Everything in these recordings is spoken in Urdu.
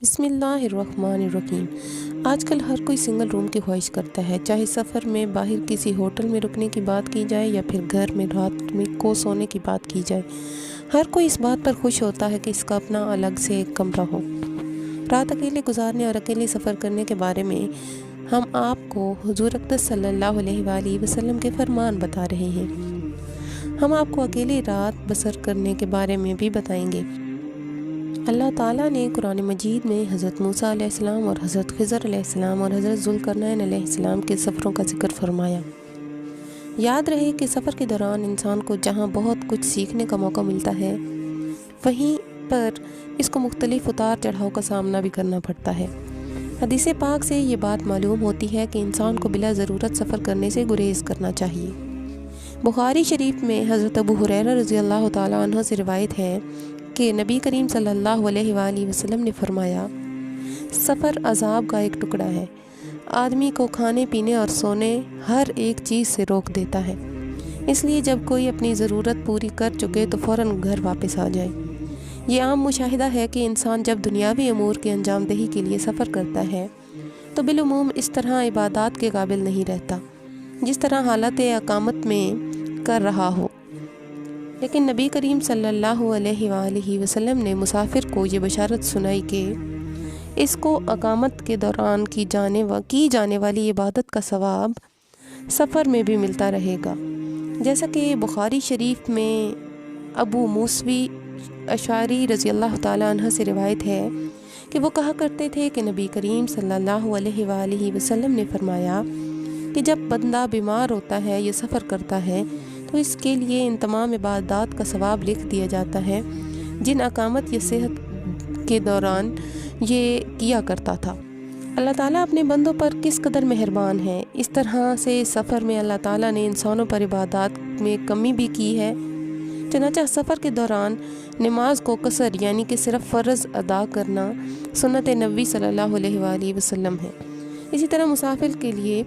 بسم اللہ الرحمن الرحیم۔ آج کل ہر کوئی سنگل روم کی خواہش کرتا ہے، چاہے سفر میں باہر کسی ہوٹل میں رکنے کی بات کی جائے یا پھر گھر میں رات میں کو سونے کی بات کی جائے۔ ہر کوئی اس بات پر خوش ہوتا ہے کہ اس کا اپنا الگ سے ایک کمرہ ہو۔ رات اکیلے گزارنے اور اکیلے سفر کرنے کے بارے میں ہم آپ کو حضور اقدس صلی اللہ علیہ وآلہ وسلم کے فرمان بتا رہے ہیں۔ ہم آپ کو اکیلے رات بسر کرنے کے بارے میں بھی بتائیں گے۔ اللہ تعالیٰ نے قرآن مجید میں حضرت موسیٰ علیہ السلام اور حضرت خضر علیہ السلام اور حضرت ذوالقرنین علیہ السلام کے سفروں کا ذکر فرمایا۔ یاد رہے کہ سفر کے دوران انسان کو جہاں بہت کچھ سیکھنے کا موقع ملتا ہے، وہیں پر اس کو مختلف اتار چڑھاؤ کا سامنا بھی کرنا پڑتا ہے۔ حدیث پاک سے یہ بات معلوم ہوتی ہے کہ انسان کو بلا ضرورت سفر کرنے سے گریز کرنا چاہیے۔ بخاری شریف میں حضرت ابو ہریرہ رضی اللہ تعالیٰ عنہ سے روایت ہے کہ نبی کریم صلی اللہ علیہ وآلہ وسلم نے فرمایا، سفر عذاب کا ایک ٹکڑا ہے، آدمی کو کھانے پینے اور سونے ہر ایک چیز سے روک دیتا ہے، اس لیے جب کوئی اپنی ضرورت پوری کر چکے تو فوراً گھر واپس آ جائے۔ یہ عام مشاہدہ ہے کہ انسان جب دنیاوی امور کی انجام دہی کے لیے سفر کرتا ہے تو بالعموم اس طرح عبادات کے قابل نہیں رہتا جس طرح حالت اقامت میں کر رہا ہو۔ لیکن نبی کریم صلی اللہ علیہ وآلہ وسلم نے مسافر کو یہ بشارت سنائی کہ اس کو اقامت کے دوران کی جانے والی عبادت کا ثواب سفر میں بھی ملتا رہے گا، جیسا کہ بخاری شریف میں ابو موسوی اشعری رضی اللہ تعالیٰ عنہ سے روایت ہے کہ وہ کہا کرتے تھے کہ نبی کریم صلی اللہ علیہ وآلہ وسلم نے فرمایا کہ جب بندہ بیمار ہوتا ہے یا سفر کرتا ہے تو اس کے لیے ان تمام عبادات کا ثواب لکھ دیا جاتا ہے جن اقامت یا صحت کے دوران یہ کیا کرتا تھا۔ اللہ تعالیٰ اپنے بندوں پر کس قدر مہربان ہے۔ اس طرح سے سفر میں اللہ تعالیٰ نے انسانوں پر عبادات میں کمی بھی کی ہے، چنانچہ سفر کے دوران نماز کو قصر یعنی کہ صرف فرض ادا کرنا سنت نبوی صلی اللہ علیہ وآلہ وسلم ہے۔ اسی طرح مسافر کے لیے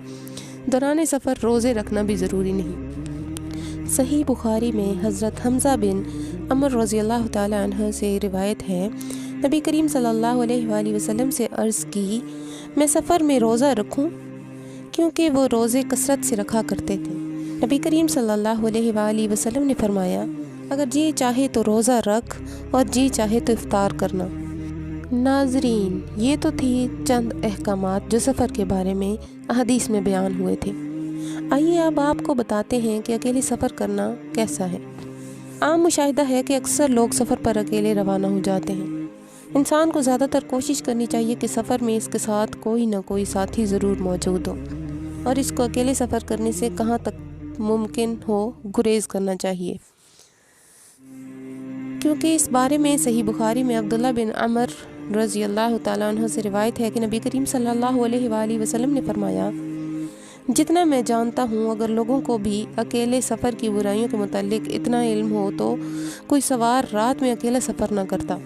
دوران سفر روزے رکھنا بھی ضروری نہیں۔ صحیح بخاری میں حضرت حمزہ بن عمر رضی اللہ تعالیٰ عنہ سے روایت ہے، نبی کریم صلی اللہ علیہ وآلہ وسلم سے عرض کی، میں سفر میں روزہ رکھوں؟ کیونکہ وہ روزے کثرت سے رکھا کرتے تھے۔ نبی کریم صلی اللہ علیہ وآلہ وسلم نے فرمایا، اگر جی چاہے تو روزہ رکھ اور جی چاہے تو افطار کرنا۔ ناظرین، یہ تو تھی چند احکامات جو سفر کے بارے میں احادیث میں بیان ہوئے تھے۔ آئیے اب آپ کو بتاتے ہیں کہ اکیلے سفر کرنا کیسا ہے۔ عام مشاہدہ ہے کہ اکثر لوگ سفر پر اکیلے روانہ ہو جاتے ہیں۔ انسان کو زیادہ تر کوشش کرنی چاہیے کہ سفر میں اس کے ساتھ کوئی نہ کوئی ساتھی ضرور موجود ہو، اور اس کو اکیلے سفر کرنے سے کہاں تک ممکن ہو گریز کرنا چاہیے، کیونکہ اس بارے میں صحیح بخاری میں عبداللہ بن عمر رضی اللہ تعالیٰ عنہ سے روایت ہے کہ نبی کریم صلی اللہ علیہ وآلہ وسلم نے فرمایا، جتنا میں جانتا ہوں اگر لوگوں کو بھی اکیلے سفر کی برائیوں کے متعلق اتنا علم ہو تو کوئی سوار رات میں اکیلا سفر نہ کرتا۔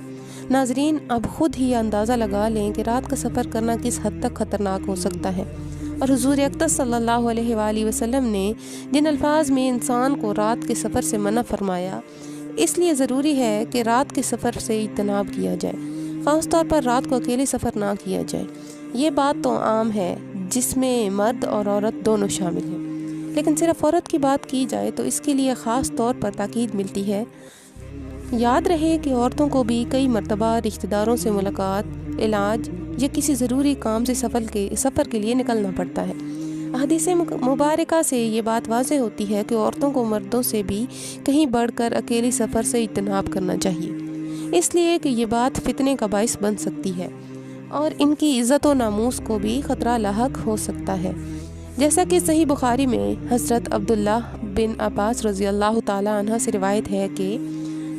ناظرین، اب خود ہی اندازہ لگا لیں کہ رات کا سفر کرنا کس حد تک خطرناک ہو سکتا ہے، اور حضور اقدس صلی اللہ علیہ وآلہ وسلم نے جن الفاظ میں انسان کو رات کے سفر سے منع فرمایا، اس لیے ضروری ہے کہ رات کے سفر سے اجتناب کیا جائے، خاص طور پر رات کو اکیلے سفر نہ کیا جائے۔ یہ بات تو عام ہے جس میں مرد اور عورت دونوں شامل ہیں، لیکن صرف عورت کی بات کی جائے تو اس کے لیے خاص طور پر تاکید ملتی ہے۔ یاد رہے کہ عورتوں کو بھی کئی مرتبہ رشتہ داروں سے ملاقات، علاج یا کسی ضروری کام سے سفر کے لیے نکلنا پڑتا ہے۔ احادیث مبارکہ سے یہ بات واضح ہوتی ہے کہ عورتوں کو مردوں سے بھی کہیں بڑھ کر اکیلی سفر سے اجتناب کرنا چاہیے، اس لیے کہ یہ بات فتنے کا باعث بن سکتی ہے اور ان کی عزت و ناموس کو بھی خطرہ لاحق ہو سکتا ہے، جیسا کہ صحیح بخاری میں حضرت عبداللہ بن عباس رضی اللہ تعالیٰ عنہ سے روایت ہے کہ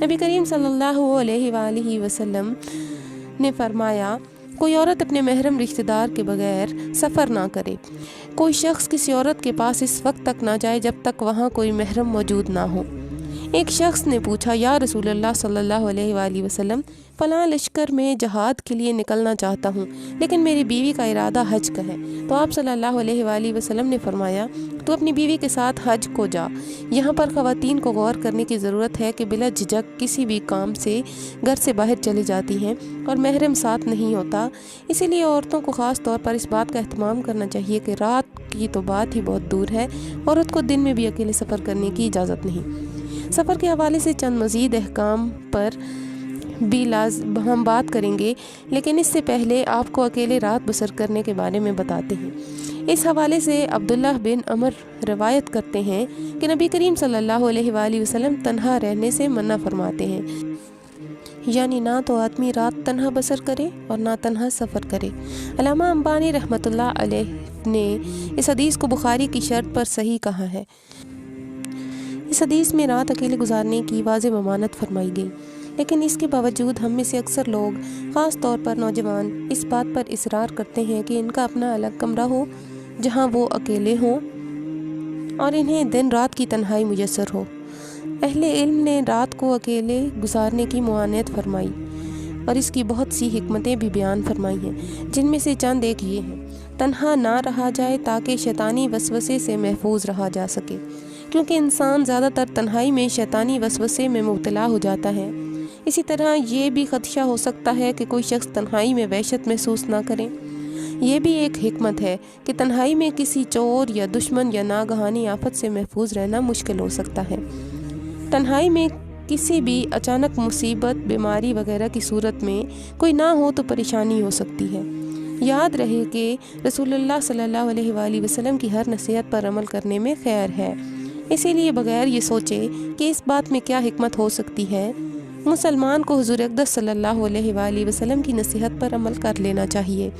نبی کریم صلی اللہ علیہ وآلہ وسلم نے فرمایا، کوئی عورت اپنے محرم رشتہ دار کے بغیر سفر نہ کرے۔ کوئی شخص کسی عورت کے پاس اس وقت تک نہ جائے جب تک وہاں کوئی محرم موجود نہ ہو۔ ایک شخص نے پوچھا، یا رسول اللہ صلی اللہ علیہ وآلہ وسلم، فلاں لشکر میں جہاد کے لیے نکلنا چاہتا ہوں، لیکن میری بیوی کا ارادہ حج کا ہے۔ تو آپ صلی اللہ علیہ وآلہ وسلم نے فرمایا، تو اپنی بیوی کے ساتھ حج کو جا۔ یہاں پر خواتین کو غور کرنے کی ضرورت ہے کہ بلا جھجک کسی بھی کام سے گھر سے باہر چلی جاتی ہیں اور محرم ساتھ نہیں ہوتا، اسی لیے عورتوں کو خاص طور پر اس بات کا اہتمام کرنا چاہیے کہ رات کی تو بات ہی بہت دور ہے، عورت کو دن میں بھی اکیلے سفر کرنے کی اجازت نہیں۔ سفر کے حوالے سے چند مزید احکام پر بھی ہم بات کریں گے، لیکن اس سے پہلے آپ کو اکیلے رات بسر کرنے کے بارے میں بتاتے ہیں۔ اس حوالے سے عبداللہ بن عمر روایت کرتے ہیں کہ نبی کریم صلی اللہ علیہ وآلہ وسلم تنہا رہنے سے منع فرماتے ہیں، یعنی نہ تو آدمی رات تنہا بسر کرے اور نہ تنہا سفر کرے۔ علامہ انبانی رحمۃ اللہ علیہ نے اس حدیث کو بخاری کی شرط پر صحیح کہا ہے۔ اس حدیث میں رات اکیلے گزارنے کی واضح ممانعت فرمائی گئی، لیکن اس کے باوجود ہم میں سے اکثر لوگ، خاص طور پر نوجوان، اس بات پر اصرار کرتے ہیں کہ ان کا اپنا الگ کمرہ ہو جہاں وہ اکیلے ہوں اور انہیں دن رات کی تنہائی میسر ہو۔ اہل علم نے رات کو اکیلے گزارنے کی ممانعت فرمائی اور اس کی بہت سی حکمتیں بھی بیان فرمائی ہیں، جن میں سے چند ایک یہ ہیں: تنہا نہ رہا جائے تاکہ شیطانی وسوسے سے محفوظ رہا جا سکے، کیونکہ انسان زیادہ تر تنہائی میں شیطانی وسوسے میں مبتلا ہو جاتا ہے۔ اسی طرح یہ بھی خدشہ ہو سکتا ہے کہ کوئی شخص تنہائی میں وحشت محسوس نہ کرے۔ یہ بھی ایک حکمت ہے کہ تنہائی میں کسی چور یا دشمن یا ناگہانی آفت سے محفوظ رہنا مشکل ہو سکتا ہے۔ تنہائی میں کسی بھی اچانک مصیبت، بیماری وغیرہ کی صورت میں کوئی نہ ہو تو پریشانی ہو سکتی ہے۔ یاد رہے کہ رسول اللہ صلی اللہ علیہ وآلہ وسلم کی ہر نصیحت پر عمل کرنے میں خیر ہے، اسی لیے بغیر یہ سوچے کہ اس بات میں کیا حکمت ہو سکتی ہے، مسلمان کو حضور اقدس صلی اللہ علیہ وآلہ وسلم کی نصیحت پر عمل کر لینا چاہیے۔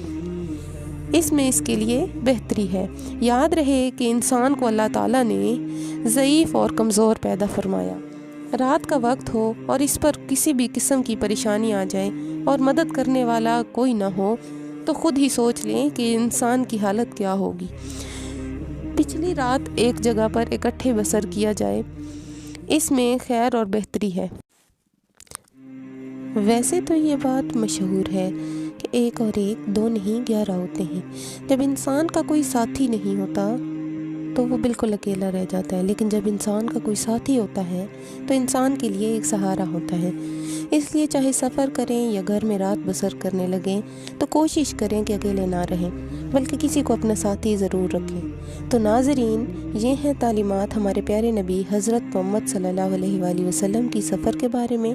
اس میں اس کے لیے بہتری ہے۔ یاد رہے کہ انسان کو اللہ تعالیٰ نے ضعیف اور کمزور پیدا فرمایا۔ رات کا وقت ہو اور اس پر کسی بھی قسم کی پریشانی آ جائے اور مدد کرنے والا کوئی نہ ہو تو خود ہی سوچ لیں کہ انسان کی حالت کیا ہوگی۔ پچھلی رات ایک جگہ پر اکٹھے بسر کیا جائے، اس میں خیر اور بہتری ہے۔ ویسے تو یہ بات مشہور ہے کہ 1 اور 1 2 نہیں 11 ہوتے ہیں۔ جب انسان کا کوئی ساتھی نہیں ہوتا تو وہ بالکل اکیلا رہ جاتا ہے، لیکن جب انسان کا کوئی ساتھی ہوتا ہے تو انسان کے لیے ایک سہارا ہوتا ہے۔ اس لیے چاہے سفر کریں یا گھر میں رات بسر کرنے لگیں تو کوشش کریں کہ اکیلے نہ رہیں، بلکہ کسی کو اپنا ساتھی ضرور رکھیں۔ تو ناظرین، یہ ہیں تعلیمات ہمارے پیارے نبی حضرت محمد صلی اللہ علیہ وآلہ وسلم کی سفر کے بارے میں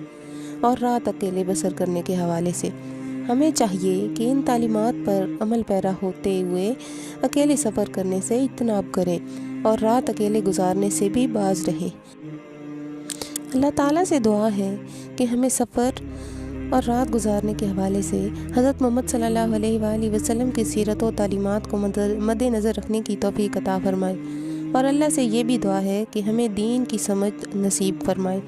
اور رات اکیلے بسر کرنے کے حوالے سے۔ ہمیں چاہیے کہ ان تعلیمات پر عمل پیرا ہوتے ہوئے اکیلے سفر کرنے سے اجتناب کریں اور رات اکیلے گزارنے سے بھی باز رہیں۔ اللہ تعالیٰ سے دعا ہے کہ ہمیں سفر اور رات گزارنے کے حوالے سے حضرت محمد صلی اللہ علیہ وآلہ وسلم کی سیرت و تعلیمات کو مد نظر رکھنے کی توفیق عطا فرمائے، اور اللہ سے یہ بھی دعا ہے کہ ہمیں دین کی سمجھ نصیب فرمائے۔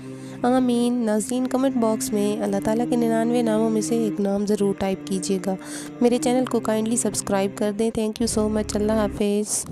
آمین۔ ناظرین، کمنٹ باکس میں اللہ تعالیٰ کے 99 ناموں میں سے ایک نام ضرور ٹائپ کیجیے گا۔ میرے چینل کو کائنڈلی سبسکرائب کر دیں۔ تھینک یو سو مچ۔ اللہ حافظ۔